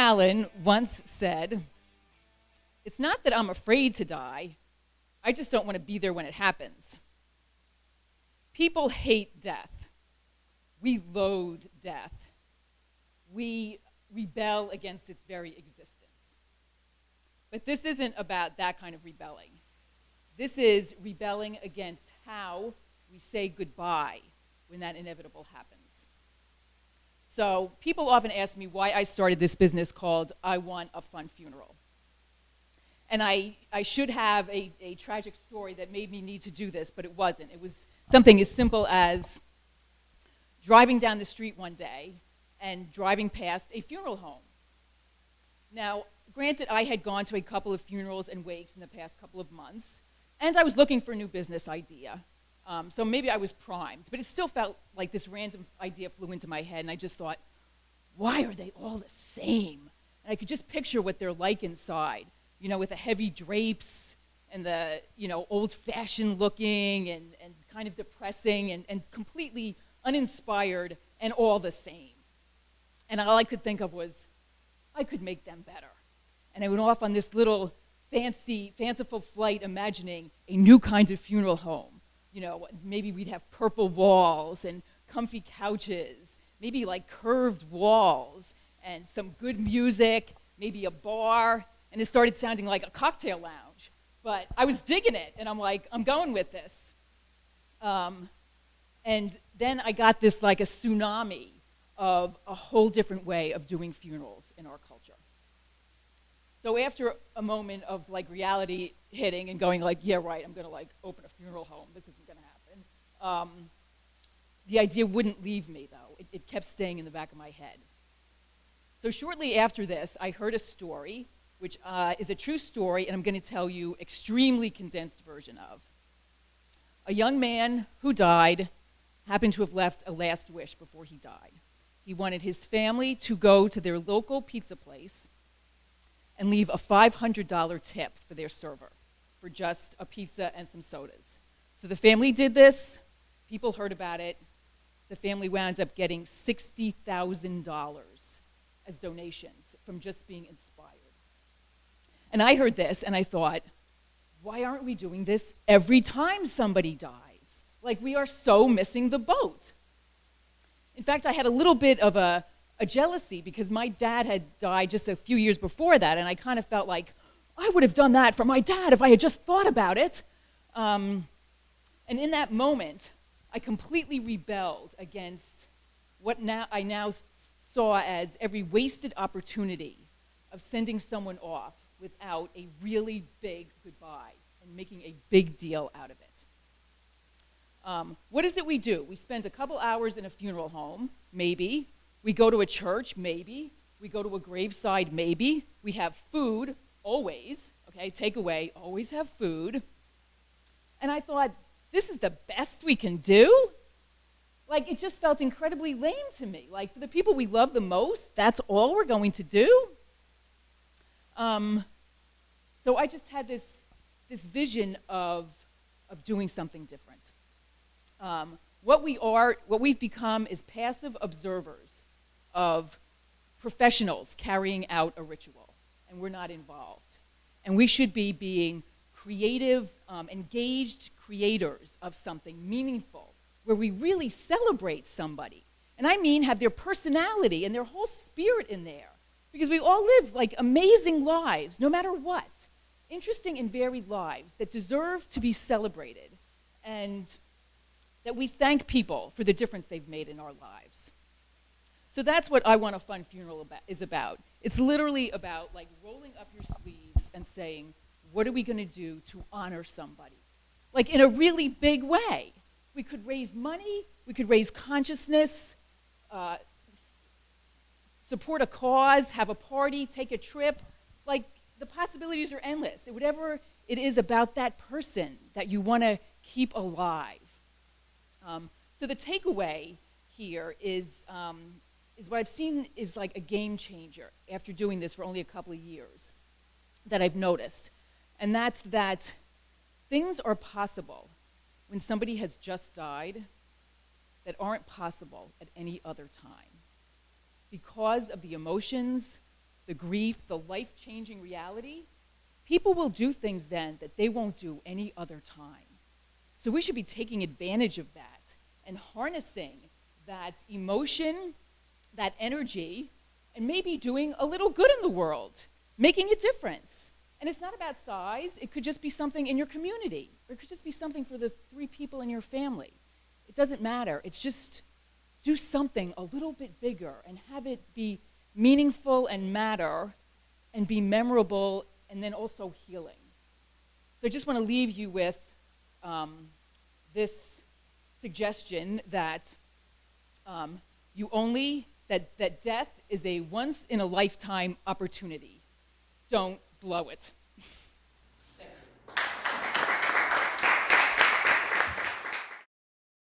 Allen once said, "It's not that I'm afraid to die, I just don't want to be there when it happens." People hate death. We loathe death. We rebel against its very existence. But this isn't about that kind of rebelling. This is rebelling against how we say goodbye when that inevitable happens. So people often ask me why I started this business called I Want a Fun Funeral. And I should have a tragic story that made me need to do this, but it wasn't. It was something as simple as driving down the street one day and driving past a funeral home. Now, granted, I had gone to a couple of funerals and wakes in the past couple of months, and I was looking for a new business idea. So maybe I was primed, but it still felt like this random idea flew into my head, and I just thought, why are they all the same? And I could just picture what they're like inside, you know, with the heavy drapes and the, you know, old-fashioned looking and kind of depressing and completely uninspired and all the same. And all I could think of was, I could make them better. And I went off on this little fanciful flight imagining a new kind of funeral home. You know, maybe we'd have purple walls and comfy couches, maybe like curved walls and some good music, maybe a bar, and it started sounding like a cocktail lounge. But I was digging it, and I'm like, I'm going with this. And then I got this like a tsunami of a whole different way of doing funerals in our culture. So after a moment of like reality hitting and going like, yeah, right, I'm gonna like open a funeral home, this isn't gonna happen. The idea wouldn't leave me though. It kept staying in the back of my head. So shortly after this, I heard a story, which is a true story, and I'm gonna tell you extremely condensed version of. A young man who died happened to have left a last wish before he died. He wanted his family to go to their local pizza place and leave a $500 tip for their server for just a pizza and some sodas. So the family did this, people heard about it, the family wound up getting $60,000 as donations from just being inspired. And I heard this and I thought, why aren't we doing this every time somebody dies? Like, we are so missing the boat. In fact, I had a little bit of a jealousy because my dad had died just a few years before that, and I kind of felt like I would have done that for my dad if I had just thought about it. And in that moment, I completely rebelled against what I now saw as every wasted opportunity of sending someone off without a really big goodbye and making a big deal out of it. What is it we do? We spend a couple hours in a funeral home, maybe. We go to a church, maybe. We go to a graveside, maybe. We have food, always. Okay, takeaway, always have food. And I thought, this is the best we can do? Like, it just felt incredibly lame to me. Like, for the people we love the most, that's all we're going to do? So I just had this vision of doing something different. What we've become is passive observers of professionals carrying out a ritual, and we're not involved. And we should be being creative, engaged creators of something meaningful, where we really celebrate somebody. And I mean have their personality and their whole spirit in there. Because we all live like amazing lives, no matter what. Interesting and varied lives that deserve to be celebrated. And that we thank people for the difference they've made in our lives. So that's what I Want a Fun Funeral is about. It's literally about like rolling up your sleeves and saying, what are we gonna do to honor somebody? Like in a really big way. We could raise money, we could raise consciousness, support a cause, have a party, take a trip. Like, the possibilities are endless. Whatever it is about that person that you wanna keep alive. So the takeaway here is what I've seen is like a game changer after doing this for only a couple of years that I've noticed. And that's that things are possible when somebody has just died that aren't possible at any other time because of the emotions, the grief, the life-changing reality, people will do things then that they won't do any other time. So we should be taking advantage of that and harnessing that emotion, that energy, and maybe doing a little good in the world, making a difference. And it's not about size. It could just be something in your community, or it could just be something for the 3 people in your family. It doesn't matter. It's just do something a little bit bigger and have it be meaningful and matter and be memorable and then also healing. So I just want to leave you with this suggestion that that death is a once-in-a-lifetime opportunity. Don't blow it.